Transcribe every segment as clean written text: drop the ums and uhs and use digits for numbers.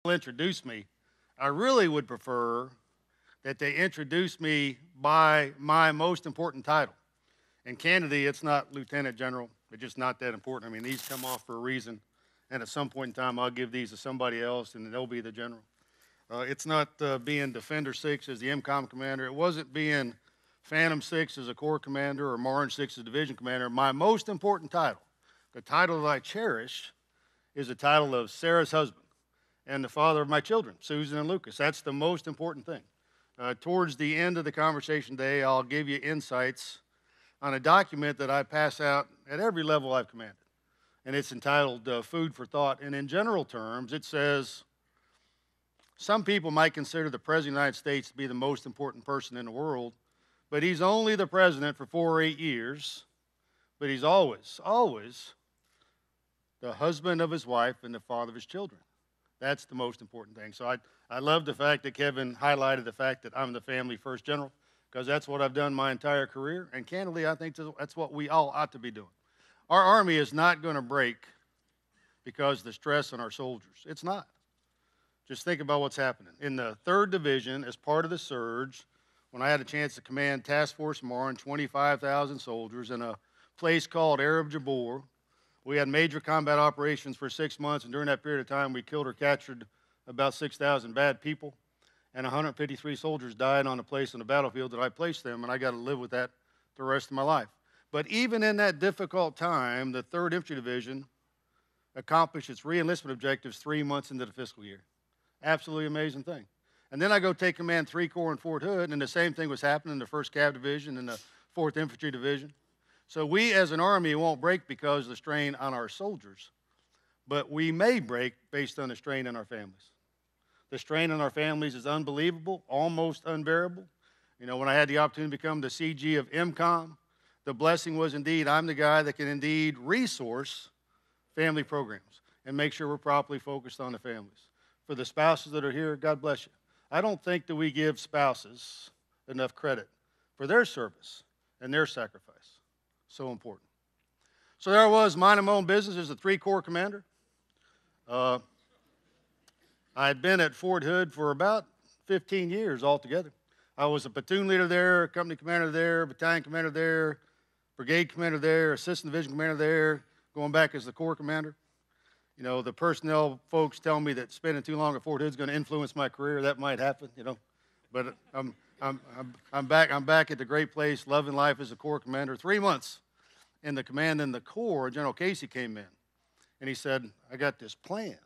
introduce me, I really would prefer that they introduce me by my most important title. And candidly, it's not Lieutenant General. It's just not that important. I mean, these come off for a reason. And at some point in time, I'll give these to somebody else, and they'll be the general. It's not being Defender 6 as the MCOM commander. It wasn't being Phantom 6 as a corps commander or Marine 6 as a division commander. My most important title, the title that I cherish, is the title of Sarah's husband and the father of my children, Susan and Lucas. That's the most important thing. Towards the end of the conversation today, I'll give you insights on a document that I pass out at every level I've commanded. And it's entitled Food for Thought. And in general terms, it says, some people might consider the President of the United States to be the most important person in the world, but he's only the president for 4 or 8 years, but he's always, always the husband of his wife and the father of his children. That's the most important thing. So I love the fact that Kevin highlighted the fact that I'm the family first general, because that's what I've done my entire career. And candidly, I think that's what we all ought to be doing. Our Army is not going to break because of the stress on our soldiers. It's not. Just think about what's happening. In the 3rd Division, as part of the surge, when I had a chance to command Task Force Marine, 25,000 soldiers in a place called Arab Jabor, we had major combat operations for 6 months, and during that period of time, we killed or captured about 6,000 bad people, and 153 soldiers died on a place on the battlefield that I placed them, and I got to live with that the rest of my life. But even in that difficult time, the 3rd Infantry Division accomplished its re-enlistment objectives 3 months into the fiscal year. Absolutely amazing thing. And then I go take command 3 Corps in Fort Hood, and the same thing was happening in the 1st Cav Division and the 4th Infantry Division. So we as an Army won't break because of the strain on our soldiers, but we may break based on the strain on our families. The strain on our families is unbelievable, almost unbearable. You know, when I had the opportunity to become the CG of MCOM, the blessing was indeed I'm the guy that can indeed resource family programs and make sure we're properly focused on the families. For the spouses that are here, God bless you. I don't think that we give spouses enough credit for their service and their sacrifice. So important. So there I was, minding my own business as a 3 Corps commander. I had been at Fort Hood for about 15 years altogether. I was a platoon leader there, company commander there, battalion commander there, brigade commander there, assistant division commander there, going back as the Corps commander. You know, the personnel folks tell me that spending too long at Fort Hood is going to influence my career. That might happen, you know. But I'm back at the great place, loving life as a Corps commander. 3 months in the command in the Corps, General Casey came in, and he said, I got this plan.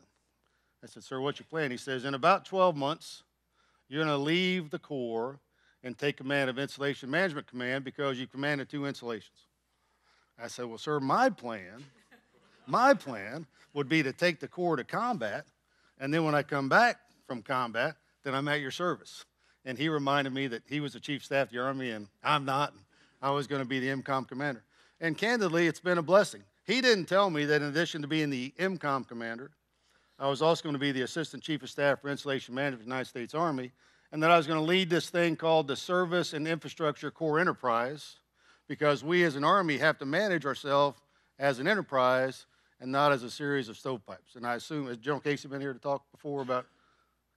I said, sir, what's your plan? He says, in about 12 months, you're going to leave the Corps and take command of Installation Management Command because you commanded 2 installations. I said, well, sir, my plan would be to take the Corps to combat, and then when I come back from combat, then I'm at your service. And he reminded me that he was the Chief of Staff of the Army, and I'm not. And I was going to be the MCOM commander. And candidly, it's been a blessing. He didn't tell me that in addition to being the MCOM commander, I was also going to be the Assistant Chief of Staff for Installation Management of the United States Army, and that I was going to lead this thing called the Service and Infrastructure Corps Enterprise, because we as an Army have to manage ourselves as an enterprise and not as a series of stovepipes. And I assume, has General Casey been here to talk before about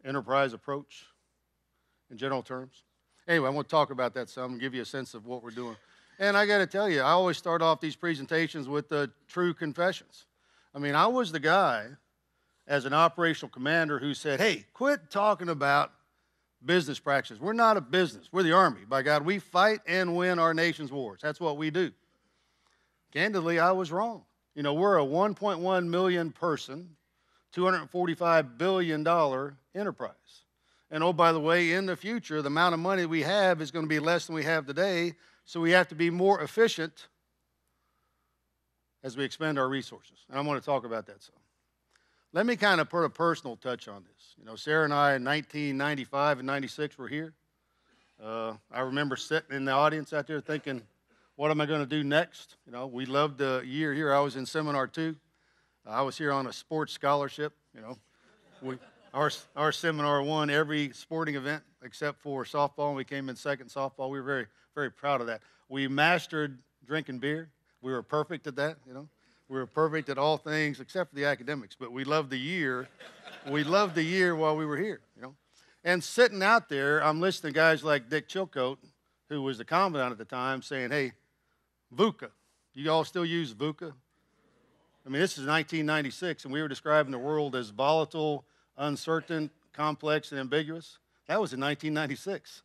enterprise approach in general terms? Anyway, I want to talk about that some and give you a sense of what we're doing. And I got to tell you, I always start off these presentations with the true confessions. I mean, I was the guy as an operational commander who said, hey, quit talking about business practices. We're not a business. We're the Army. By God, we fight and win our nation's wars. That's what we do. Candidly, I was wrong. You know, we're a 1.1 million person, $245 billion enterprise. And oh, by the way, in the future, the amount of money we have is going to be less than we have today, so we have to be more efficient as we expend our resources. And I want to talk about that some. Let me kind of put a personal touch on this. You know, Sarah and I in 1995 and 96 were here. I remember sitting in the audience out there thinking, what am I going to do next? You know, we loved the year here. I was in Seminar 2. I was here on a sports scholarship. You know, our seminar won every sporting event except for softball, and we came in second softball. We were very, very proud of that. We mastered drinking beer. We were perfect at that, you know. We were perfect at all things except for the academics, but we loved the year. We loved the year while we were here, you know. And sitting out there, I'm listening to guys like Dick Chilcote, who was the commandant at the time, saying, hey, VUCA, you all still use VUCA? I mean, this is 1996, and we were describing the world as volatile, uncertain, complex, and ambiguous. That was in 1996.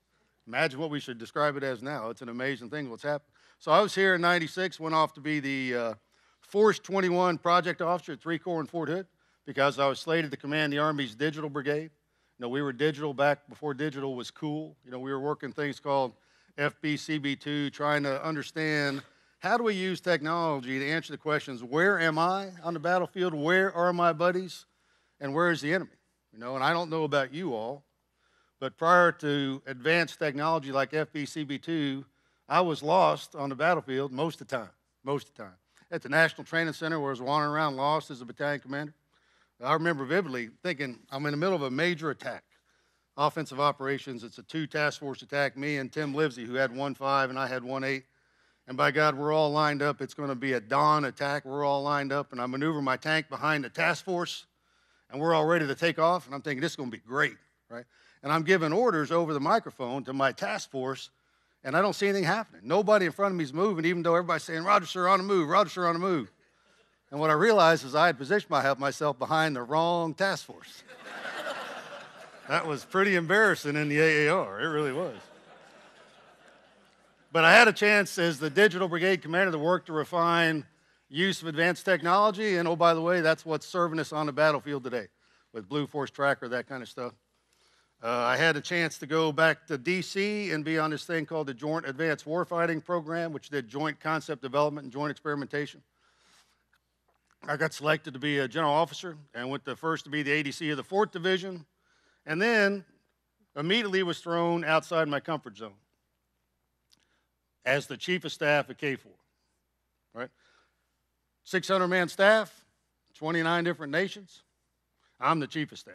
Imagine what we should describe it as now. It's an amazing thing what's happened. So I was here in 96, went off to be the Force 21 project officer at 3 Corps in Fort Hood because I was slated to command the Army's digital brigade. You know, we were digital back before digital was cool. You know, we were working things called FBCB2, trying to understand how do we use technology to answer the questions, where am I on the battlefield, where are my buddies, and where is the enemy? You know, and I don't know about you all, but prior to advanced technology like FBCB2, I was lost on the battlefield most of the time. At the National Training Center where I was wandering around lost as a battalion commander. I remember vividly thinking, I'm in the middle of a major attack. Offensive operations, it's a 2 task force attack, me and Tim Livesey, who had 1-5 and I had 1-8. And by God, we're all lined up. It's going to be a dawn attack. We're all lined up, and I maneuver my tank behind the task force, and we're all ready to take off. And I'm thinking, this is going to be great, right? And I'm giving orders over the microphone to my task force, and I don't see anything happening. Nobody in front of me is moving, even though everybody's saying, Roger, sir, on the move, Roger, sir, on the move. And what I realized is I had positioned myself behind the wrong task force. That was pretty embarrassing in the AAR. It really was. But I had a chance as the digital brigade commander to work to refine use of advanced technology. And oh, by the way, that's what's serving us on the battlefield today with Blue Force Tracker, that kind of stuff. I had a chance to go back to D.C. and be on this thing called the Joint Advanced Warfighting Program, which did joint concept development and joint experimentation. I got selected to be a general officer and went to first to be the ADC of the 4th Division, and then immediately was thrown outside my comfort zone as the chief of staff at K4, right? 600-man staff, 29 different nations. I'm the chief of staff.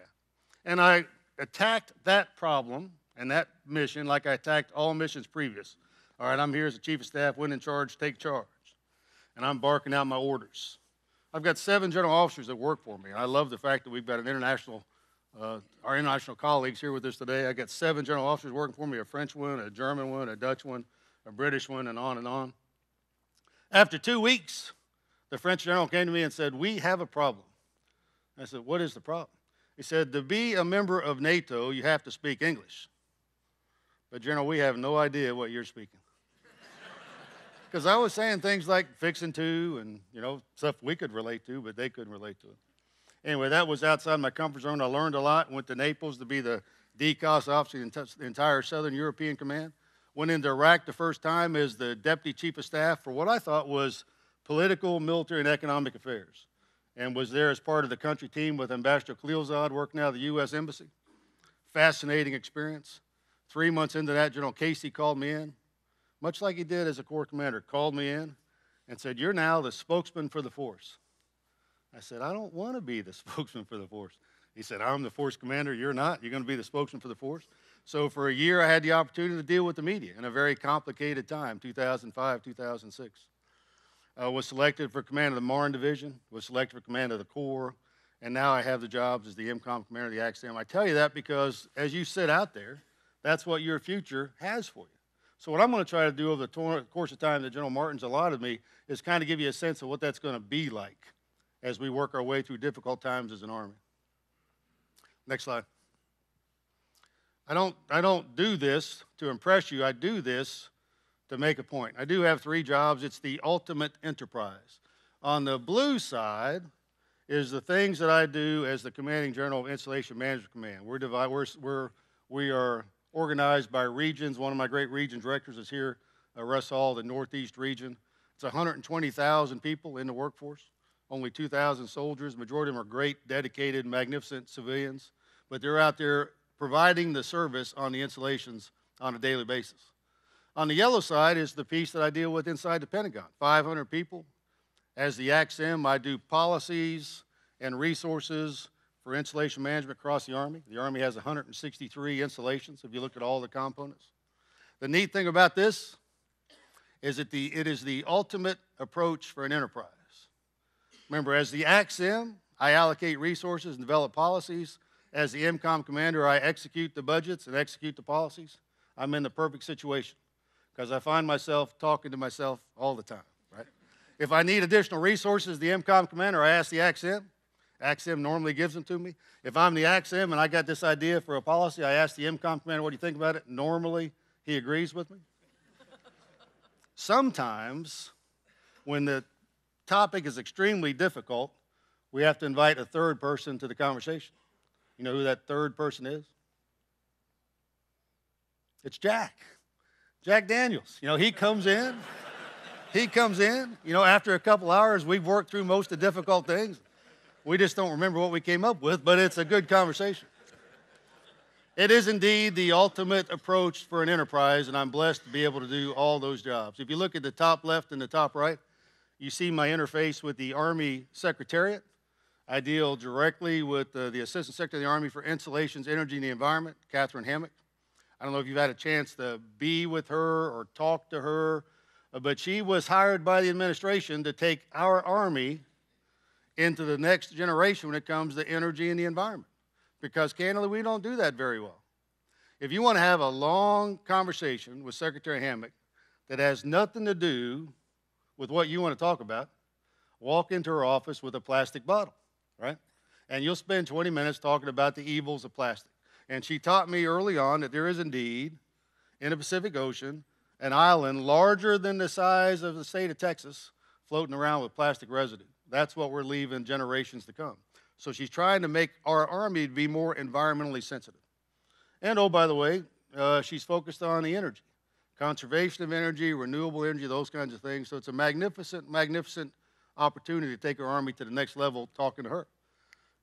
And I attacked that problem and that mission like I attacked all missions previous. All right, I'm here as the chief of staff, when in charge, take charge. And I'm barking out my orders. I've got 7 general officers that work for me. And I love the fact that we've got an our international colleagues here with us today. I got 7 general officers working for me, a French one, a German one, a Dutch one, a British one, and on and on. After 2 weeks, the French general came to me and said, we have a problem. I said, what is the problem? He said, to be a member of NATO, you have to speak English. But, General, we have no idea what you're speaking. Because I was saying things like fixing to and, you know, stuff we could relate to, but they couldn't relate to it. Anyway, that was outside my comfort zone. I learned a lot. Went to Naples to be the DCOS officer in the entire Southern European Command. Went into Iraq the first time as the Deputy Chief of Staff for what I thought was political, military, and economic affairs. And was there as part of the country team with Ambassador Khalilzad working out of the U.S. Embassy. Fascinating experience. 3 months into that, General Casey called me in, much like he did as a Corps commander, called me in and said, you're now the spokesman for the force. I said, I don't want to be the spokesman for the force. He said, I'm the force commander, you're not. You're going to be the spokesman for the force. So for a year, I had the opportunity to deal with the media in a very complicated time, 2005, 2006. I was selected for command of the Marne Division, was selected for command of the Corps, and now I have the jobs as the MCOM commander of the AXM. I tell you that because as you sit out there, that's what your future has for you. So what I'm going to try to do over the course of time that General Martin's allotted me is kind of give you a sense of what that's going to be like as we work our way through difficult times as an Army. Next slide. I don't do this to impress you. I do this to make a point. I do have 3 jobs. It's the ultimate enterprise. On the blue side is the things that I do as the commanding general of Installation Management Command. We are organized by regions. One of my great region directors is here, Russ Hall, the Northeast region. It's 120,000 people in the workforce, only 2,000 soldiers. Majority of them are great, dedicated, magnificent civilians, but they're out there providing the service on the installations on a daily basis. On the yellow side is the piece that I deal with inside the Pentagon, 500 people. As the AXM, I do policies and resources for installation management across the Army. The Army has 163 installations if you look at all the components. The neat thing about this is that it is the ultimate approach for an enterprise. Remember, as the AXM, I allocate resources and develop policies. As the MCOM commander, I execute the budgets and execute the policies. I'm in the perfect situation because I find myself talking to myself all the time, right? If I need additional resources, the MCOM commander, I ask the AXM. AXM normally gives them to me. If I'm the AXM and I got this idea for a policy, I ask the MCOM commander, what do you think about it? Normally, he agrees with me. Sometimes, when the topic is extremely difficult, we have to invite a third person to the conversation. You know who that third person is? It's Jack. Jack Daniels. You know, he comes in. You know, after a couple hours, we've worked through most of the difficult things. We just don't remember what we came up with, but it's a good conversation. It is indeed the ultimate approach for an enterprise, and I'm blessed to be able to do all those jobs. If you look at the top left and the top right, you see my interface with the Army Secretariat. I deal directly with the Assistant Secretary of the Army for Installations, Energy, and the Environment, Catherine Hammock. I don't know if you've had a chance to be with her or talk to her, but she was hired by the administration to take our Army into the next generation when it comes to energy and the environment. Because candidly, we don't do that very well. If you want to have a long conversation with Secretary Hammock that has nothing to do with what you want to talk about, walk into her office with a plastic bottle, right? And you'll spend 20 minutes talking about the evils of plastic. And she taught me early on that there is indeed, in the Pacific Ocean, an island larger than the size of the state of Texas floating around with plastic residue. That's what we're leaving generations to come. So she's trying to make our Army be more environmentally sensitive. And oh, by the way, she's focused on the energy, conservation of energy, renewable energy, those kinds of things. So it's a magnificent, magnificent opportunity to take our Army to the next level talking to her.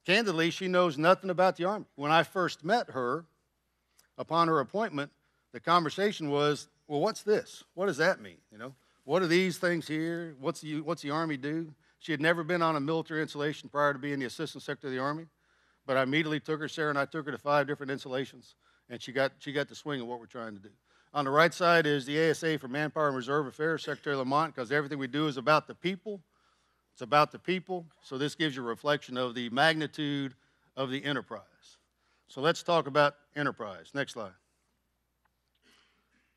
Candidly, she knows nothing about the Army. When I first met her, upon her appointment, the conversation was, well, what's this? What does that mean? You know, what are these things here? What's the Army do? She had never been on a military installation prior to being the Assistant Secretary of the Army, but I immediately took her, Sarah and I took her to 5 different installations, and she got the swing of what we're trying to do. On the right side is the ASA for Manpower and Reserve Affairs, Secretary Lamont, because everything we do is about the people. It's about the people, so this gives you a reflection of the magnitude of the enterprise. So let's talk about enterprise. Next slide.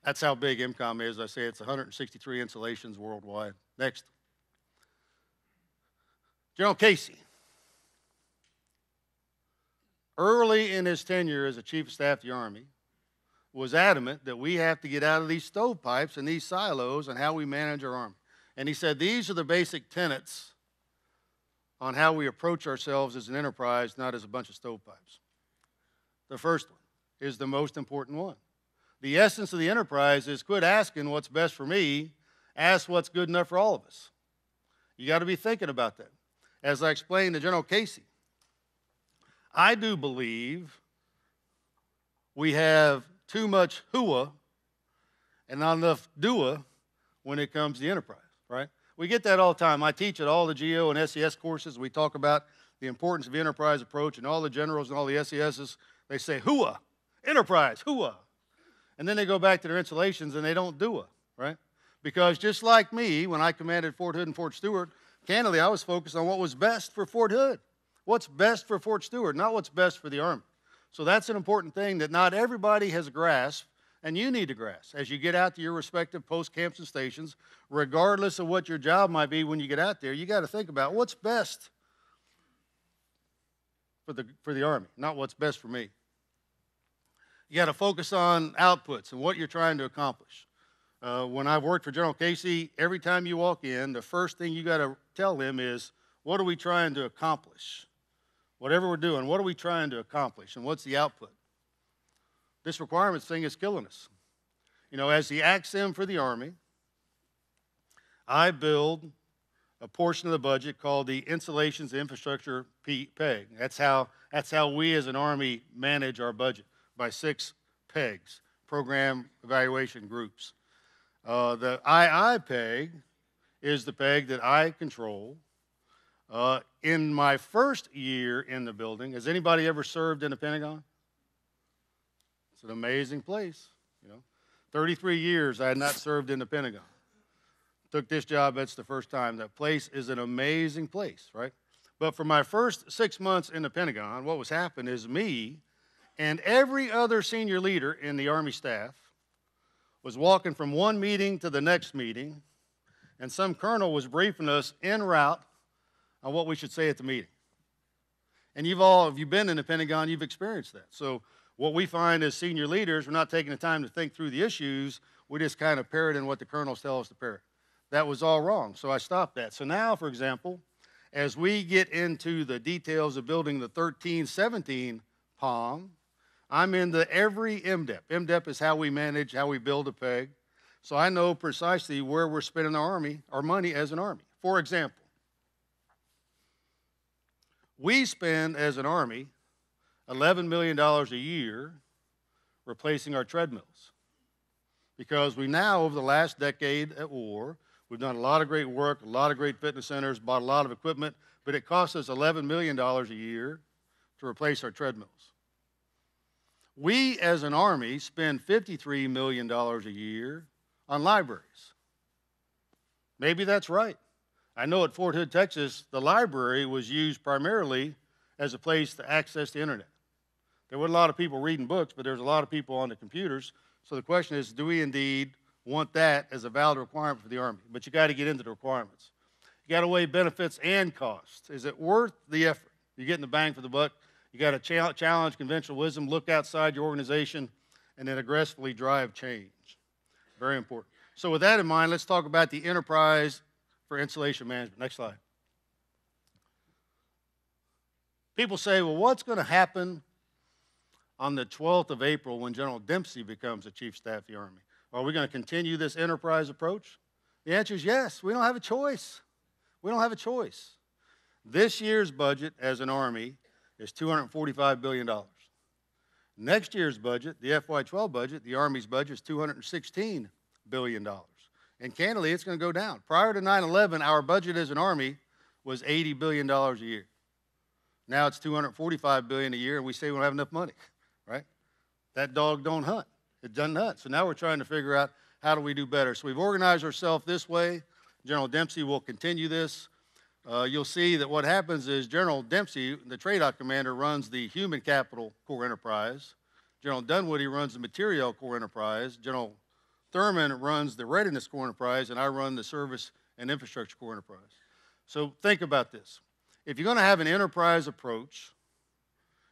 That's how big MCOM is. I say it's 163 installations worldwide. Next. General Casey, early in his tenure as a Chief of Staff of the Army, was adamant that we have to get out of these stovepipes and these silos and how we manage our Army. And he said these are the basic tenets on how we approach ourselves as an enterprise, not as a bunch of stovepipes. The first one is the most important one. The essence of the enterprise is quit asking what's best for me, ask what's good enough for all of us. You got to be thinking about that. As I explained to General Casey, I do believe we have too much hooah and not enough doa when it comes to the enterprise, right? We get that all the time. I teach at all the GO and SES courses. We talk about the importance of the enterprise approach, and all the generals and all the SESs, they say, hooah, enterprise, hooah. And then they go back to their installations and they don't do it, right? Because just like me, when I commanded Fort Hood and Fort Stewart, candidly, I was focused on what was best for Fort Hood. What's best for Fort Stewart, not what's best for the Army. So that's an important thing that not everybody has grasped, and you need to grasp as you get out to your respective post camps and stations, regardless of what your job might be when you get out there. You got to think about what's best for the Army, not what's best for me. You got to focus on outputs and what you're trying to accomplish. When I worked for General Casey, every time you walk in, the first thing you got to tell them is, what are we trying to accomplish? Whatever we're doing, what are we trying to accomplish, and what's the output? This requirements thing is killing us. You know, as the AXM for the Army, I build a portion of the budget called the Installations Infrastructure PEG. That's how we as an Army manage our budget, by 6 PEGs, Program Evaluation Groups. The II PEG is the PEG that I control. In my first year in the building, has anybody ever served in the Pentagon? It's an amazing place, you know. 33 years I had not served in the Pentagon. Took this job, that's the first time. That place is an amazing place, right? But for my first 6 months in the Pentagon, what was happening is me and every other senior leader in the Army staff was walking from one meeting to the next meeting, and some colonel was briefing us en route on what we should say at the meeting. And if you've been in the Pentagon, you've experienced that. So what we find as senior leaders, we're not taking the time to think through the issues, we just kind of parrot in what the colonels tell us to parrot. That was all wrong, so I stopped that. So now, for example, as we get into the details of building the 1317 POM, I'm into every MDEP. MDEP is how we manage, how we build a peg. So I know precisely where we're spending our money as an Army. For example, we spend as an Army $11 million a year replacing our treadmills. Because we now, over the last decade at war, we've done a lot of great work, a lot of great fitness centers, bought a lot of equipment, but it costs us $11 million a year to replace our treadmills. We, as an Army, spend $53 million a year on libraries. Maybe that's right. I know at Fort Hood, Texas, the library was used primarily as a place to access the internet. There weren't a lot of people reading books, but there's a lot of people on the computers. So the question is, do we indeed want that as a valid requirement for the Army? But you got to get into the requirements. You got to weigh benefits and costs. Is it worth the effort? You're getting the bang for the buck. You got to challenge conventional wisdom, look outside your organization, and then aggressively drive change. Very important. So with that in mind, let's talk about the enterprise for installation management. Next slide. People say, well, what's going to happen on the 12th of April when General Dempsey becomes the Chief of Staff of the Army? Are we going to continue this enterprise approach? The answer is yes. We don't have a choice. We don't have a choice. This year's budget as an Army is $245 billion. Next year's budget, the FY12 budget, the Army's budget is $216 billion. And candidly, it's going to go down. Prior to 9/11, our budget as an Army was $80 billion a year. Now it's $245 billion a year, and we say we don't have enough money, right? That dog don't hunt. It doesn't hunt. So now we're trying to figure out how do we do better. So we've organized ourselves this way. General Dempsey will continue this. You'll see that what happens is General Dempsey, the TRADOC commander, runs the Human Capital Core Enterprise. General Dunwoody runs the Material Core Enterprise. General Thurman runs the Readiness Core Enterprise, and I run the Service and Infrastructure Core Enterprise. So think about this. If you're going to have an enterprise approach,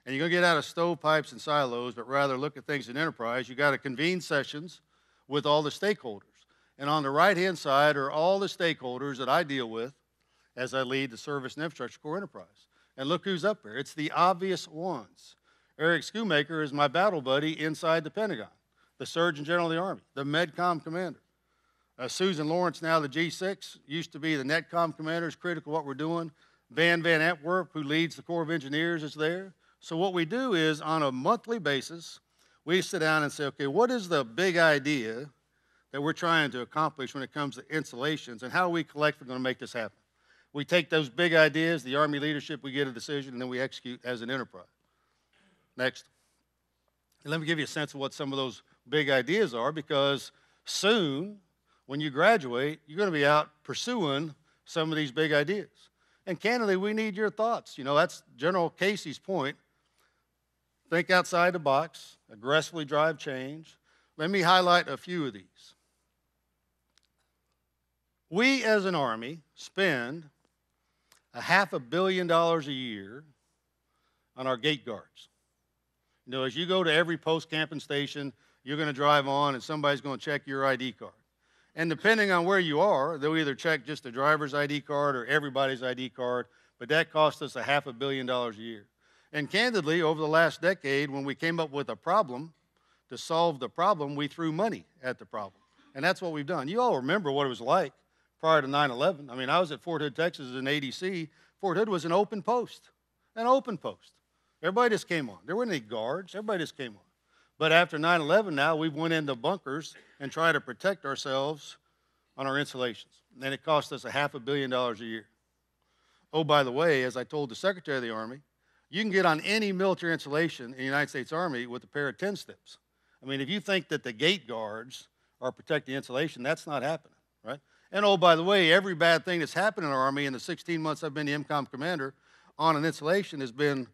and you're going to get out of stovepipes and silos, but rather look at things in enterprise, you got to convene sessions with all the stakeholders. And on the right-hand side are all the stakeholders that I deal with as I lead the Service and Infrastructure Core Enterprise. And look who's up there. It's the obvious ones. Eric Schoonmaker is my battle buddy inside the Pentagon, the Surgeon General of the Army, the MedCom commander. Susan Lawrence, now the G6, used to be the NetCom commander, is critical to what we're doing. Van Antwerp, who leads the Corps of Engineers, is there. So what we do is, on a monthly basis, we sit down and say, okay, what is the big idea that we're trying to accomplish when it comes to installations, and how are we collectively going to make this happen? We take those big ideas, the Army leadership, we get a decision, and then we execute as an enterprise. Next. And let me give you a sense of what some of those big ideas are, because soon, when you graduate, you're going to be out pursuing some of these big ideas. And candidly, we need your thoughts. You know, that's General Casey's point. Think outside the box, aggressively drive change. Let me highlight a few of these. We, as an Army, spend $500 million a year on our gate guards. You know, as you go to every post camping station, you're going to drive on and somebody's going to check your ID card. And depending on where you are, they'll either check just the driver's ID card or everybody's ID card, but that costs us $500 million a year. And candidly, over the last decade, when we came up with a problem, to solve the problem, we threw money at the problem. And that's what we've done. You all remember what it was like prior to 9/11. I mean, I was at Fort Hood, Texas as an ADC. Fort Hood was an open post, an open post. Everybody just came on. There weren't any guards. Everybody just came on. But after 9/11 now, we've went into bunkers and tried to protect ourselves on our installations. And it cost us $500 million a year. Oh, by the way, as I told the Secretary of the Army, you can get on any military installation in the United States Army with a pair of 10 steps. I mean, if you think that the gate guards are protecting the installation, that's not happening, right? And oh, by the way, every bad thing that's happened in our Army in the 16 months I've been the MCOM commander on an installation has been,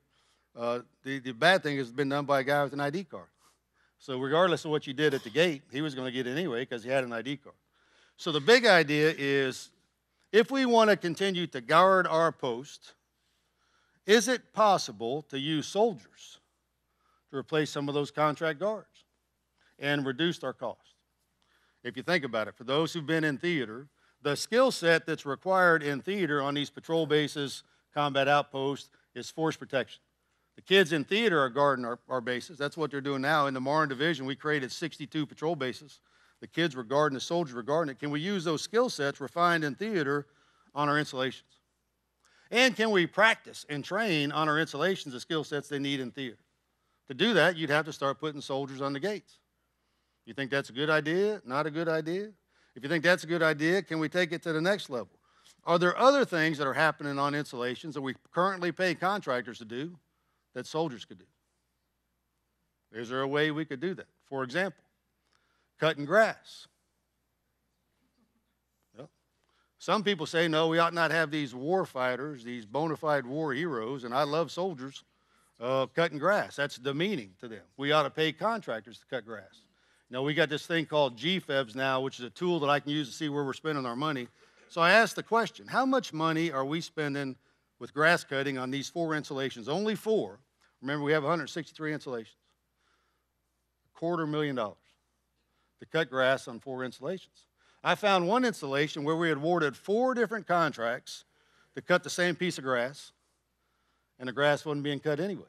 the bad thing has been done by a guy with an ID card. So regardless of what you did at the gate, he was going to get it anyway because he had an ID card. So the big idea is, if we want to continue to guard our post, is it possible to use soldiers to replace some of those contract guards and reduce our cost? If you think about it, for those who've been in theater, the skill set that's required in theater on these patrol bases, combat outposts, is force protection. The kids in theater are guarding our bases. That's what they're doing now. In the Marine Division, we created 62 patrol bases. The kids were guarding, the soldiers were guarding it. Can we use those skill sets refined in theater on our installations? And can we practice and train on our installations the skill sets they need in theater? To do that, you'd have to start putting soldiers on the gates. You think that's a good idea? Not a good idea? If you think that's a good idea, can we take it to the next level? Are there other things that are happening on installations that we currently pay contractors to do that soldiers could do? Is there a way we could do that? For example, cutting grass. Well, some people say, no, we ought not have these war fighters, these bona fide war heroes, and I love soldiers, cutting grass. That's demeaning to them. We ought to pay contractors to cut grass. Now, we got this thing called GFEBs now, which is a tool that I can use to see where we're spending our money. So I asked the question, how much money are we spending with grass cutting on these 4 installations? Only 4. Remember, we have 163 installations. $250,000 to cut grass on 4 installations. I found one installation where we had awarded 4 different contracts to cut the same piece of grass, and the grass wasn't being cut anyway.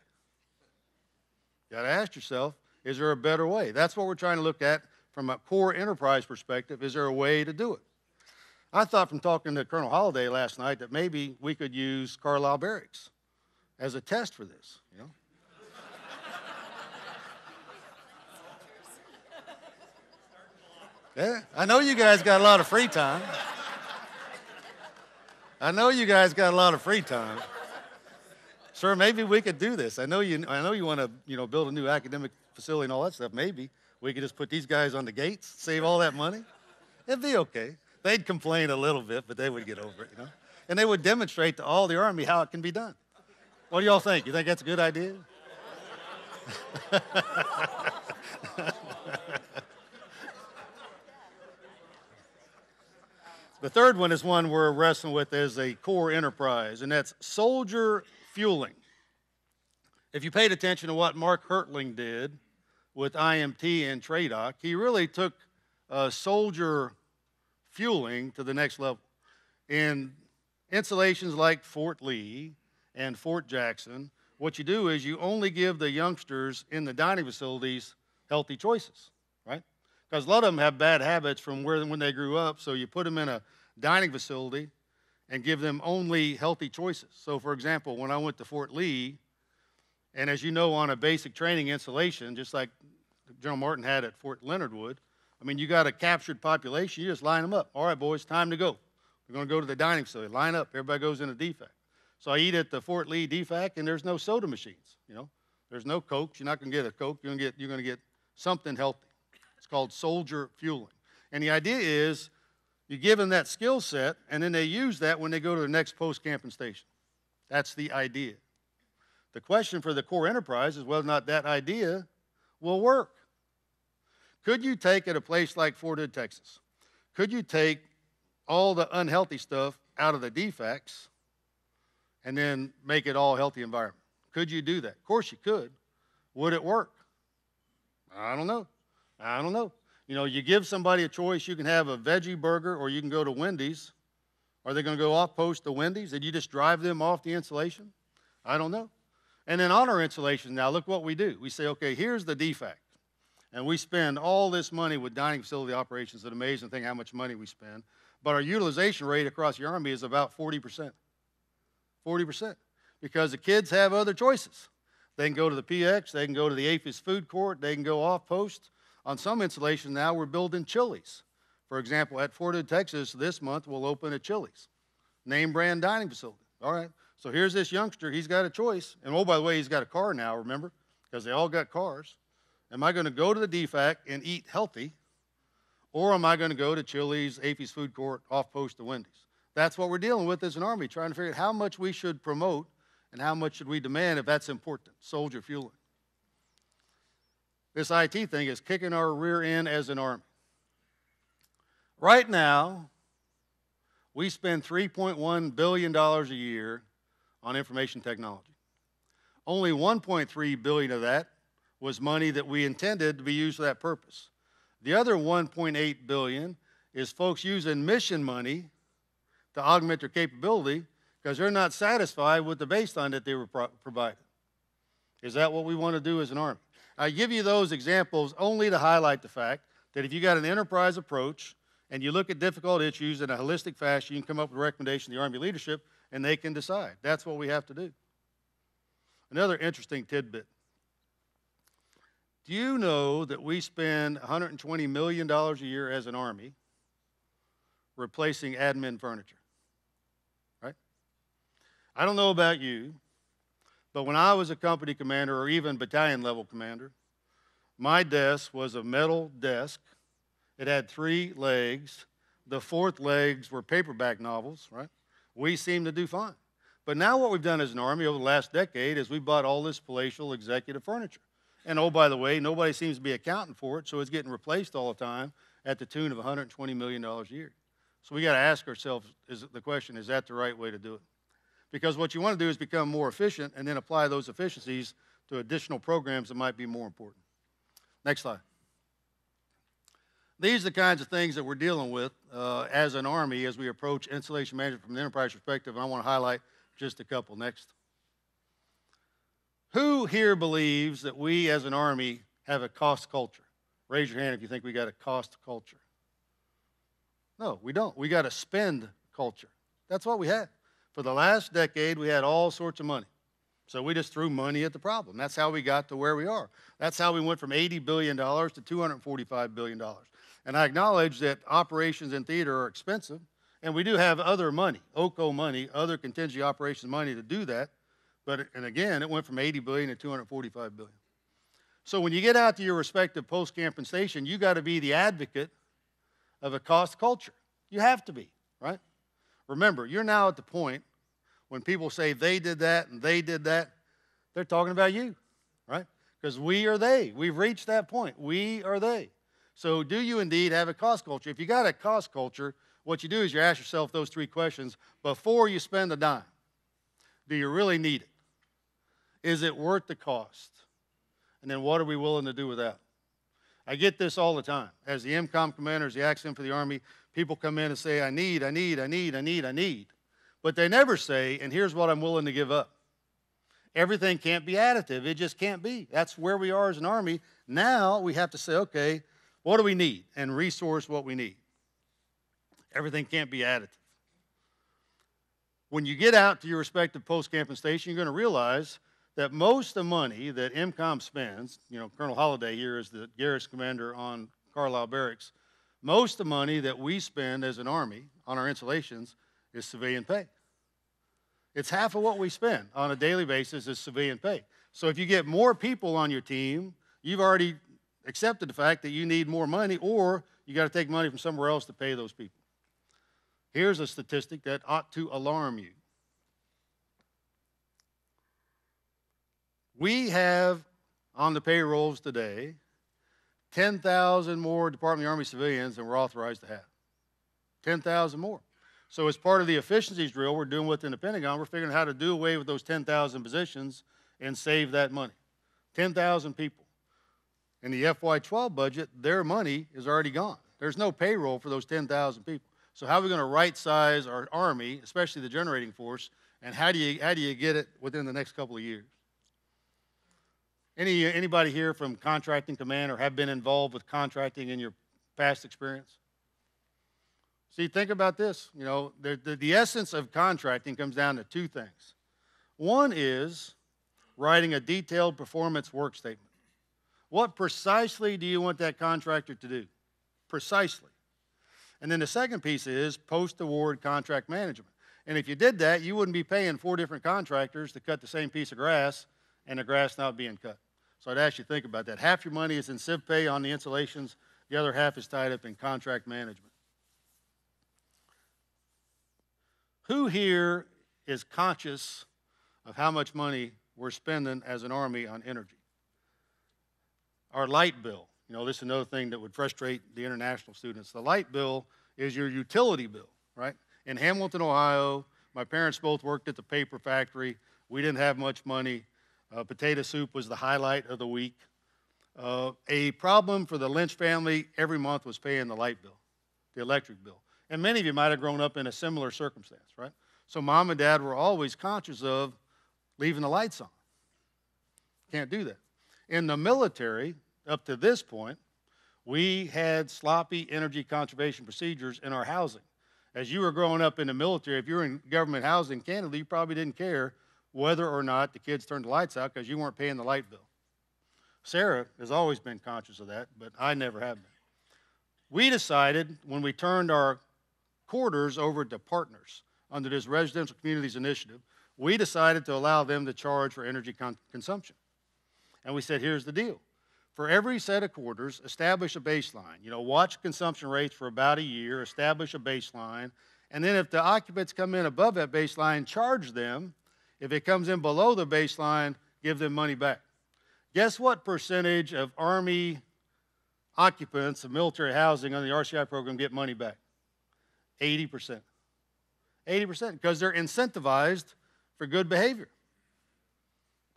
You got to ask yourself, is there a better way? That's what we're trying to look at from a core enterprise perspective. Is there a way to do it? I thought from talking to Colonel Holliday last night that maybe we could use Carlisle Barracks as a test for this, you know? Yeah, I know you guys got a lot of free time. I know you guys got a lot of free time. Sir, maybe we could do this. I know you want to, build a new academic facility and all that stuff. Maybe we could just put these guys on the gates, save all that money. It'd be okay. They'd complain a little bit, but they would get over it, And they would demonstrate to all the Army how it can be done. What do y'all think? You think that's a good idea? The third one is one we're wrestling with as a core enterprise, and that's soldier fueling. If you paid attention to what Mark Hertling did with IMT and TRADOC, he really took soldier fueling to the next level. In installations like Fort Lee and Fort Jackson, what you do is you only give the youngsters in the dining facilities healthy choices, right? Because a lot of them have bad habits from when they grew up, so you put them in a dining facility and give them only healthy choices. So, for example, when I went to Fort Lee, and as you know, on a basic training installation, just like General Martin had at Fort Leonard Wood, you got a captured population, you just line them up. All right, boys, time to go. We're going to go to the dining facility. Line up. Everybody goes in a DFAC. So I eat at the Fort Lee DFAC, and there's no soda machines, There's no Coke. You're not going to get a Coke. You're going to get something healthy. It's called soldier fueling. And the idea is you give them that skill set, and then they use that when they go to the next post-camping station. That's the idea. The question for the core enterprise is whether or not that idea will work. Could you take at a place like Fort Hood, Texas, could you take all the unhealthy stuff out of the DFACs and then make it all healthy environment? Could you do that? Of course you could. Would it work? I don't know. You give somebody a choice. You can have a veggie burger or you can go to Wendy's. Are they going to go off post to Wendy's? Did you just drive them off the installation? I don't know. And then on our installations now, look what we do. We say, okay, here's the DFAC. And we spend all this money with dining facility operations. It's an amazing thing how much money we spend. But our utilization rate across the Army is about 40%. 40%. Because the kids have other choices. They can go to the PX. They can go to the APHIS food court. They can go off post. On some installations now, we're building Chili's. For example, at Fort Hood, Texas, this month, we'll open a Chili's. Name brand dining facility. All right. So here's this youngster. He's got a choice. And oh, by the way, he's got a car now, remember? Because they all got cars. Am I going to go to the DFAC and eat healthy, Or am I going to go to Chili's, AFE's Food Court, off post to Wendy's? That's what we're dealing with as an Army, trying to figure out how much we should promote and how much should we demand if that's important. Soldier fueling. This IT thing is kicking our rear end as an Army. Right now, we spend $3.1 billion a year on information technology. Only $1.3 billion of that was money that we intended to be used for that purpose. The other $1.8 billion is folks using mission money to augment their capability because they're not satisfied with the baseline that they were provided. Is that what we want to do as an Army? I give you those examples only to highlight the fact that if you got an enterprise approach and you look at difficult issues in a holistic fashion, you can come up with a recommendation to the Army leadership and they can decide. That's what we have to do. Another interesting tidbit. Do you know that we spend $120 million a year as an Army replacing admin furniture? Right? I don't know about you, but when I was a company commander or even battalion level commander, my desk was a metal desk. It had 3 legs. The 4th legs were paperback novels, right? We seemed to do fine. But now what we've done as an Army over the last decade is we bought all this palatial executive furniture. And oh, by the way, nobody seems to be accounting for it, so it's getting replaced all the time at the tune of $120 million a year. So we got to ask ourselves the question, is that the right way to do it? Because what you want to do is become more efficient and then apply those efficiencies to additional programs that might be more important. Next slide. These are the kinds of things that we're dealing with as an Army as we approach installation management from the enterprise perspective, and I want to highlight just a couple. Next. Who here believes that we as an Army have a cost culture? Raise your hand if you think we got a cost culture. No, we don't. We got a spend culture. That's what we had. For the last decade, we had all sorts of money. So we just threw money at the problem. That's how we got to where we are. That's how we went from $80 billion to $245 billion. And I acknowledge that operations in theater are expensive, and we do have other money, OCO money, other contingency operations money to do that. But, and again, it went from $80 billion to $245 billion. So when you get out to your respective post-camp and station, you got to be the advocate of a cost culture. You have to be, right? Remember, you're now at the point when people say they did that and they did that, they're talking about you, right? Because we are they. We've reached that point. We are they. So do you indeed have a cost culture? If you got a cost culture, what you do is you ask yourself those 3 questions before you spend a dime. Do you really need it? Is it worth the cost? And then what are we willing to do with that? I get this all the time. As the MCOM commander, as the accident for the Army, people come in and say, I need. But they never say, and here's what I'm willing to give up. Everything can't be additive. It just can't be. That's where we are as an Army. Now we have to say, okay, what do we need? And resource what we need. Everything can't be additive. When you get out to your respective post-camp and station, you're going to realize that most of the money that MCOM spends, you know, Colonel Holliday here is the garrison commander on Carlisle Barracks, most of the money that we spend as an Army on our installations is civilian pay. It's half of what we spend on a daily basis is civilian pay. So if you get more people on your team, you've already accepted the fact that you need more money, or you got to take money from somewhere else to pay those people. Here's a statistic that ought to alarm you. We have on the payrolls today 10,000 more Department of the Army civilians than we're authorized to have. 10,000 more. So as part of the efficiencies drill we're doing within the Pentagon, we're figuring out how to do away with those 10,000 positions and save that money. 10,000 people. In the FY12 budget, their money is already gone. There's no payroll for those 10,000 people. So how are we going to right-size our Army, especially the generating force, and how do you get it within the next couple of years? Anybody here from contracting command or have been involved with contracting in your past experience? See, think about this. You know, the essence of contracting comes down to 2 things. One is writing a detailed performance work statement. What precisely do you want that contractor to do? Precisely. And then the second piece is post-award contract management. And if you did that, you wouldn't be paying 4 different contractors to cut the same piece of grass and the grass not being cut. So I'd ask you to think about that. Half your money is in civ pay on the installations. The other half is tied up in contract management. Who here is conscious of how much money we're spending as an Army on energy? Our light bill. You know, this is another thing that would frustrate the international students. The light bill is your utility bill, right? In Hamilton, Ohio, my parents both worked at the paper factory. We didn't have much money. Potato soup was the highlight of the week. A problem for the Lynch family every month was paying the light bill, the electric bill. And many of you might have grown up in a similar circumstance, right? So mom and dad were always conscious of leaving the lights on. Can't do that. In the military, up to this point, we had sloppy energy conservation procedures in our housing. As you were growing up in the military, if you were in government housing in Canada, you probably didn't care whether or not the kids turned the lights out because you weren't paying the light bill. Sarah has always been conscious of that, but I never have been. We decided when we turned our quarters over to partners under this Residential Communities Initiative, we decided to allow them to charge for energy consumption. And we said, here's the deal. For every set of quarters, establish a baseline. You know, watch consumption rates for about a year, establish a baseline, and then if the occupants come in above that baseline, charge them. If it comes in below the baseline, give them money back. Guess what percentage of Army occupants of military housing on the RCI program get money back? 80%. 80%, because they're incentivized for good behavior,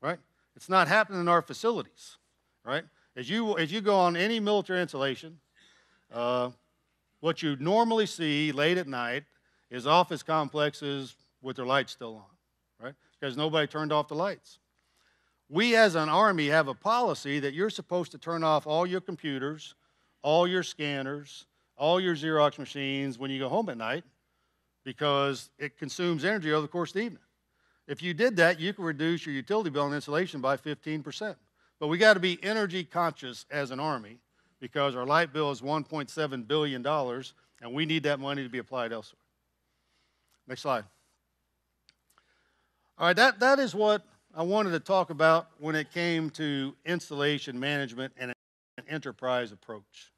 right? It's not happening in our facilities, right? As you go on any military installation, what you normally see late at night is office complexes with their lights still on, right? Because nobody turned off the lights. We as an Army have a policy that you're supposed to turn off all your computers, all your scanners, all your Xerox machines when you go home at night because it consumes energy over the course of the evening. If you did that, you could reduce your utility bill and insulation by 15%. But we got to be energy conscious as an Army because our light bill is $1.7 billion, and we need that money to be applied elsewhere. Next slide. All right, that is what I wanted to talk about when it came to installation management and an enterprise approach.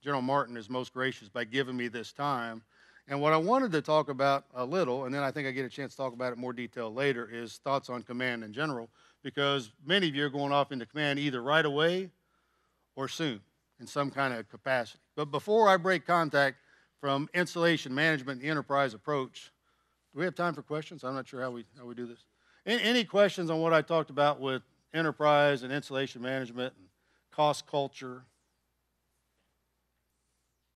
General Martin is most gracious by giving me this time. And what I wanted to talk about a little, and then I think I get a chance to talk about it in more detail later, is thoughts on command in general, because many of you are going off into command either right away or soon in some kind of capacity. But before I break contact from installation management and the enterprise approach, do we have time for questions? I'm not sure how we do this. Any questions on what I talked about with enterprise and installation management and cost culture?